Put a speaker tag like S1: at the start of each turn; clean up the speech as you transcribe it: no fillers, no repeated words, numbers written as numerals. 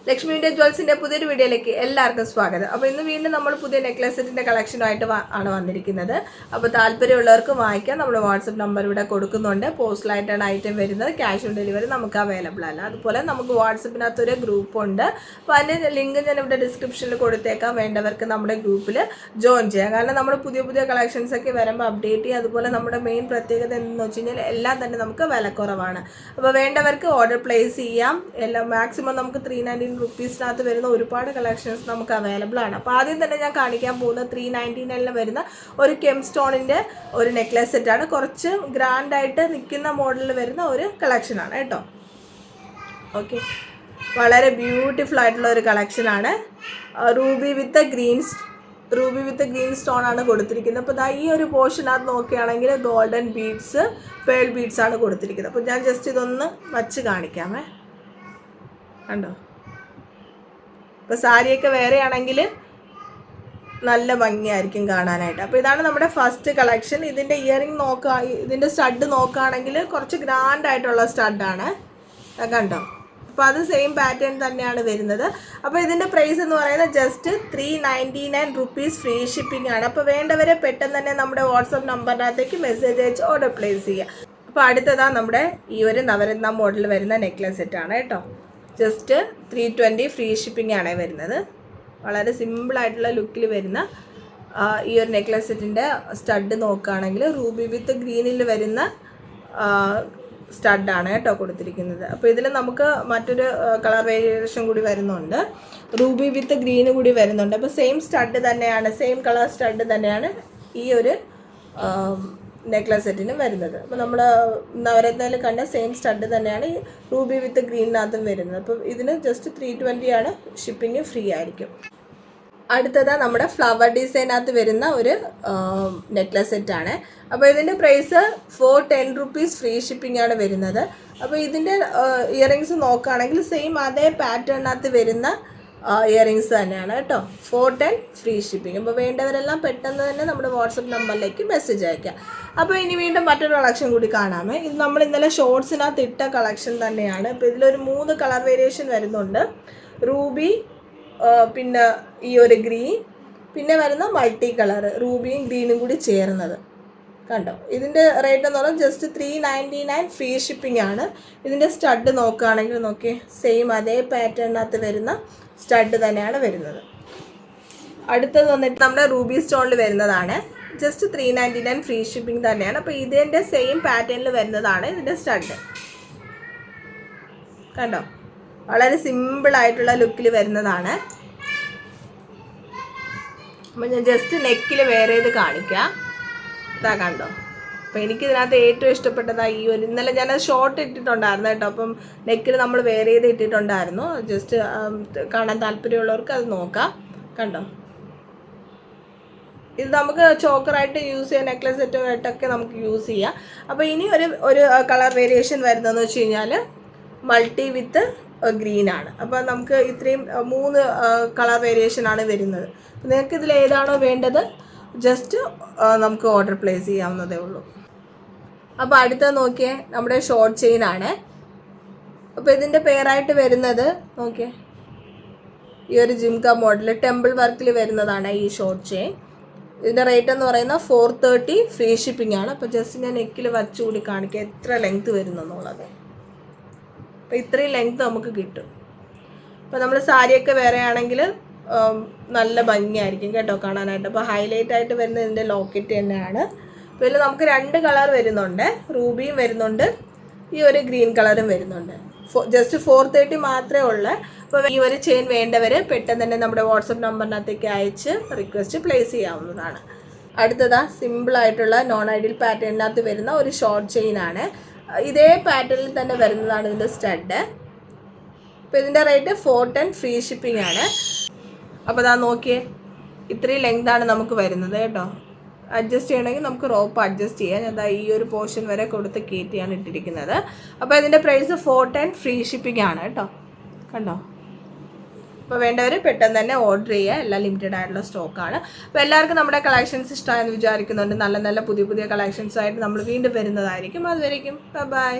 S1: Lakshmi India ജ്വൽസിന്റെ പുതിയൊരു വീഡിയോയിലേക്ക് എല്ലാവർക്കും സ്വാഗതം. അപ്പോൾ ഇന്ന് വീണ്ടും നമ്മൾ പുതിയ നെക്ലസ് സെറ്റിന്റെ കളക്ഷനുമായിട്ട് ആണ് വന്നിരിക്കുന്നത്. അപ്പോൾ താല്പര്യമുള്ളവർക്ക് വാങ്ങിക്കാം. നമ്മുടെ വാട്സപ്പ് നമ്പർ ഇവിടെ കൊടുക്കുന്നുണ്ട്. പോസ്റ്റലായിട്ടാണ് ഐറ്റം വരുന്നത്. ക്യാഷ് ഓൺ ഡെലിവറി നമുക്ക് അവൈലബിൾ അല്ല. അതുപോലെ നമുക്ക് വാട്സപ്പിനകത്തൊരു ഗ്രൂപ്പുണ്ട്. അപ്പോൾ അതിൻ്റെ ലിങ്ക് ഞാൻ ഇവിടെ ഡിസ്ക്രിപ്ഷനിൽ കൊടുത്തേക്കാം. വേണ്ടവർക്ക് നമ്മുടെ ഗ്രൂപ്പിൽ ജോയിൻ ചെയ്യാം. കാരണം നമ്മൾ പുതിയ പുതിയ കളക്ഷൻസ് ഒക്കെ വരുമ്പോൾ അപ്ഡേറ്റ് ചെയ്യും. അതുപോലെ നമ്മുടെ മെയിൻ പ്രത്യേകത എന്തെന്ന് വെച്ച് കഴിഞ്ഞാൽ എല്ലാം തന്നെ നമുക്ക് വിലക്കുറവാണ്. അപ്പോൾ വേണ്ടവർക്ക് ഓർഡർ പ്ലേസ് ചെയ്യാം. എല്ലാം മാക്സിമം നമുക്ക് 390 റുപ്പീസിനകത്ത് വരുന്ന ഒരുപാട് കളക്ഷൻസ് നമുക്ക് അവൈലബിൾ ആണ്. അപ്പോൾ ആദ്യം തന്നെ ഞാൻ കാണിക്കാൻ പോകുന്ന 399 വരുന്ന ഒരു കെം സ്റ്റോണിൻ്റെ ഒരു നെക്ലസ് സെറ്റാണ്. കുറച്ച് ഗ്രാൻഡായിട്ട് നിൽക്കുന്ന മോഡലിൽ വരുന്ന ഒരു കളക്ഷനാണ് കേട്ടോ. ഓക്കെ, വളരെ ബ്യൂട്ടിഫുൾ ആയിട്ടുള്ള ഒരു കളക്ഷനാണ്. റൂബി വിത്ത് ഗ്രീൻ സ്റ്റോൺ ആണ് കൊടുത്തിരിക്കുന്നത്. അപ്പോൾ ഈ ഒരു പോർഷനകത്ത് നോക്കുകയാണെങ്കിൽ ഗോൾഡൻ ബീഡ്സ്, പേൾ ബീഡ്സ് ആണ് കൊടുത്തിരിക്കുന്നത്. അപ്പോൾ ഞാൻ ജസ്റ്റ് ഇതൊന്ന് വച്ച് കാണിക്കാമേ. കണ്ടോ, ഇപ്പോൾ സാരിയൊക്കെ വേറെ ആണെങ്കിൽ നല്ല ഭംഗിയായിരിക്കും കാണാനായിട്ട്. അപ്പോൾ ഇതാണ് നമ്മുടെ ഫസ്റ്റ് കളക്ഷൻ. ഇതിൻ്റെ ഇയറിംഗ് ഇതിൻ്റെ സ്റ്റഡ് നോക്കുകയാണെങ്കിൽ കുറച്ച് ഗ്രാൻഡ് ആയിട്ടുള്ള സ്റ്റഡാണ്. കണ്ടോ, അപ്പോൾ അത് സെയിം പാറ്റേൺ തന്നെയാണ് വരുന്നത്. അപ്പോൾ ഇതിൻ്റെ പ്രൈസ് എന്ന് പറയുന്നത് ജസ്റ്റ് 399 റുപ്പീസ്, ഫ്രീ ഷിപ്പിംഗ് ആണ്. അപ്പോൾ വേണ്ടവരെ പെട്ടെന്ന് തന്നെ നമ്മുടെ വാട്സപ്പ് നമ്പറിനകത്തേക്ക് മെസ്സേജ് അയച്ച് ഓർഡർ പ്ലേസ് ചെയ്യുക. അപ്പോൾ അടുത്തതാണ് നമ്മുടെ ഈ ഒരു നവരത്ന മോഡൽ വരുന്ന നെക്ലസ് സെറ്റാണ് കേട്ടോ. ജസ്റ്റ് 320 ഫ്രീ ഷിപ്പിംഗ് ആണ് വരുന്നത്. വളരെ സിമ്പിളായിട്ടുള്ള ലുക്കിൽ വരുന്ന ഈ ഒരു നെക്ലസ് സെറ്റിൻ്റെ സ്റ്റഡ് നോക്കുകയാണെങ്കിൽ റൂബി വിത്ത് ഗ്രീനിൽ വരുന്ന സ്റ്റഡാണ് കേട്ടോ കൊടുത്തിരിക്കുന്നത്. അപ്പോൾ ഇതിൽ നമുക്ക് മറ്റൊരു കളർ വേരിയേഷൻ കൂടി വരുന്നുണ്ട്. റൂബി വിത്ത് ഗ്രീന് കൂടി വരുന്നുണ്ട്. അപ്പോൾ സെയിം സ്റ്റഡ് തന്നെയാണ്, സെയിം കളർ സ്റ്റഡ് തന്നെയാണ് ഈ ഒരു നെക്ലസ് സെറ്റിനും വരുന്നത്. അപ്പോൾ നമ്മൾ നവരത്നയിൽ കണ്ട സെയിം സ്റ്റഡ് തന്നെയാണ് ഈ റൂബി വിത്ത് ഗ്രീനിനകത്തും വരുന്നത്. അപ്പോൾ ഇതിന് ജസ്റ്റ് 320 ആണ്, ഷിപ്പിംഗ് ഫ്രീ ആയിരിക്കും. അടുത്തത് നമ്മുടെ ഫ്ലവർ ഡിസൈനകത്ത് വരുന്ന ഒരു നെക്ലസ് സെറ്റാണ്. അപ്പോൾ ഇതിൻ്റെ പ്രൈസ് 410 റുപ്പീസ്, ഫ്രീ ഷിപ്പിംഗ് ആണ് വരുന്നത്. അപ്പോൾ ഇതിൻ്റെ ഇയറിങ്സ് നോക്കുകയാണെങ്കിൽ സെയിം അതേ പാറ്റേണിനകത്ത് വരുന്ന ഇയറിങ്സ് തന്നെയാണ് കേട്ടോ. 410 ഫ്രീ ഷിപ്പിംഗ്. അപ്പോൾ വേണ്ടവരെല്ലാം പെട്ടെന്ന് തന്നെ നമ്മുടെ വാട്സപ്പ് നമ്പറിലേക്ക് മെസ്സേജ് അയക്കാം. അപ്പോൾ ഇനി വീണ്ടും മറ്റൊരു കളക്ഷൻ കൂടി കാണാമേ. ഇത് നമ്മൾ ഇന്നലെ ഷോർട്സിനകത്ത് ഇട്ട കളക്ഷൻ തന്നെയാണ്. ഇപ്പോൾ ഇതിലൊരു 3 കളർ വേരിയേഷൻ വരുന്നുണ്ട്. റൂബി, പിന്നെ ഈ ഒരു ഗ്രീൻ, പിന്നെ വരുന്ന മൾട്ടി കളർ റൂബിയും ഗ്രീനും കൂടി ചേർന്നത്. കണ്ടോ, ഇതിൻ്റെ റേറ്റ് എന്ന് പറഞ്ഞാൽ ജസ്റ്റ് 399 ഫ്രീ ഷിപ്പിംഗ് ആണ്. ഇതിൻ്റെ സ്റ്റഡ് നോക്കുകയാണെങ്കിൽ നോക്കിയേ, സെയിം അതേ പാറ്റേണിനകത്ത് വരുന്ന സ്റ്റഡ് തന്നെയാണ് വരുന്നത്. അടുത്തത് വന്നിട്ട് നമ്മുടെ റൂബി സ്റ്റോണിൽ വരുന്നതാണ്. ജസ്റ്റ് 399 ഫ്രീ ഷിപ്പിംഗ് തന്നെയാണ്. അപ്പോൾ ഇതിൻ്റെ സെയിം പാറ്റേണിൽ വരുന്നതാണ് ഇതിൻ്റെ സ്റ്റഡ്. കണ്ടോ, വളരെ സിമ്പിളായിട്ടുള്ള ലുക്കിൽ വരുന്നതാണ്. അപ്പോൾ ഞാൻ ജസ്റ്റ് നെക്കിൽ വേറെ ഇത് കാണിക്കാം. ഇതാ കണ്ടോ. അപ്പോൾ എനിക്കിതിനകത്ത് ഏറ്റവും ഇഷ്ടപ്പെട്ടതാണ് ഈ ഒരു, ഇന്നലെ ഞാനത് ഷോർട്ട് ഇട്ടിട്ടുണ്ടായിരുന്നു കേട്ടോ. അപ്പം നെക്കിൽ നമ്മൾ വേറെ ചെയ്ത് ഇട്ടിട്ടുണ്ടായിരുന്നു. ജസ്റ്റ് കാണാൻ താല്പര്യമുള്ളവർക്ക് അത് നോക്കാം. കണ്ടോ, ഇത് നമുക്ക് ചോക്കറായിട്ട് യൂസ് ചെയ്യാം, നെക്ലസ് സെറ്റുമായിട്ടൊക്കെ നമുക്ക് യൂസ് ചെയ്യാം. അപ്പോൾ ഇനി ഒരു കളർ വേരിയേഷൻ വരുന്നതെന്ന് വെച്ച് കഴിഞ്ഞാൽ മൾട്ടി വിത്ത് ഗ്രീനാണ്. അപ്പോൾ നമുക്ക് ഇത്രയും 3 കളർ വേരിയേഷനാണ് വരുന്നത്. നിങ്ങൾക്ക് ഇതിൽ ഏതാണോ വേണ്ടത് ജസ്റ്റ് നമുക്ക് ഓർഡർ പ്ലേസ് ചെയ്യാവുന്നതേ ഉള്ളൂ. അപ്പോൾ അടുത്തത് നോക്കിയേ, നമ്മുടെ ഷോർട്ട് ചെയിനാണ്. അപ്പോൾ ഇതിൻ്റെ പേരായിട്ട് വരുന്നത് നോക്കിയേ, ഈ ഒരു ജിംക മോഡൽ ടെമ്പിൾ വർക്കിൽ വരുന്നതാണ് ഈ ഷോർട്ട് ചെയിൻ. ഇതിൻ്റെ റേറ്റ് എന്ന് പറയുന്നത് 430 ഫ്രീ ഷിപ്പിംഗ് ആണ്. അപ്പോൾ ജസ്റ്റ് ഞാൻ നെക്കിൽ വച്ചുകൂടി കാണിക്കാം എത്ര ലെങ്ത്ത് വരുന്നെന്നുള്ളത്. അപ്പോൾ ഇത്രയും ലെങ്ത്ത് നമുക്ക് കിട്ടും. അപ്പോൾ നമ്മൾ സാരിയൊക്കെ വേറെ ആണെങ്കിൽ നല്ല ഭംഗിയായിരിക്കും കേട്ടോ കാണാനായിട്ട്. അപ്പോൾ ഹൈലൈറ്റ് ആയിട്ട് വരുന്നത് ഇതിൻ്റെ ലോക്കറ്റ് തന്നെയാണ്. അപ്പോൾ ഇതിൽ നമുക്ക് 2 കളർ വരുന്നുണ്ട്. റൂബിയും വരുന്നുണ്ട്, ഈ ഒരു ഗ്രീൻ കളറും വരുന്നുണ്ട്. ജസ്റ്റ് 430 മാത്രമേ ഉള്ളൂ. അപ്പോൾ ഈ ഒരു ചെയിൻ വേണ്ടവർ പെട്ടെന്ന് തന്നെ നമ്മുടെ വാട്സപ്പ് നമ്പറിനകത്തേക്ക് അയച്ച് റിക്വസ്റ്റ് പ്ലേസ് ചെയ്യാവുന്നതാണ്. അടുത്തതാ സിമ്പിളായിട്ടുള്ള നോൺ ഐഡിയൽ പാറ്റേണിനകത്ത് വരുന്ന ഒരു ഷോർട്ട് ചെയിനാണ്. ഇതേ പാറ്റേണിൽ തന്നെ വരുന്നതാണ് ഇതിൻ്റെ സ്റ്റഡ്. അപ്പോൾ ഇതിൻ്റെ റേറ്റ് 410 ഫ്രീ ഷിപ്പിംഗ് ആണ്. അപ്പോൾ അതാ നോക്കിയേ, ഇത്രയും ലെങ്താണ് നമുക്ക് വരുന്നത് കേട്ടോ. അഡ്ജസ്റ്റ് ചെയ്യണമെങ്കിൽ നമുക്ക് റോപ്പ് അഡ്ജസ്റ്റ് ചെയ്യാം. ഞാൻ ഈ ഒരു പോർഷൻ വരെ കൊടുത്ത് കയറ്റിയാണ് ഇട്ടിരിക്കുന്നത്. അപ്പോൾ ഇതിൻ്റെ പ്രൈസ് 410 ഫ്രീ ഷിപ്പിംഗ് ആണ് കേട്ടോ. കണ്ടോ, അപ്പോൾ വേണ്ടവർ പെട്ടെന്ന് തന്നെ ഓർഡർ ചെയ്യുക. എല്ലാം ലിമിറ്റഡ് ആയിട്ടുള്ള സ്റ്റോക്കാണ്. അപ്പോൾ എല്ലാവർക്കും നമ്മുടെ കളക്ഷൻസ് ഇഷ്ടമായെന്ന് വിചാരിക്കുന്നുണ്ട്. നല്ല നല്ല പുതിയ കളക്ഷൻസായിട്ട് നമ്മൾ വീണ്ടും വരുന്നതായിരിക്കും. അതുവരേക്കും ബൈ.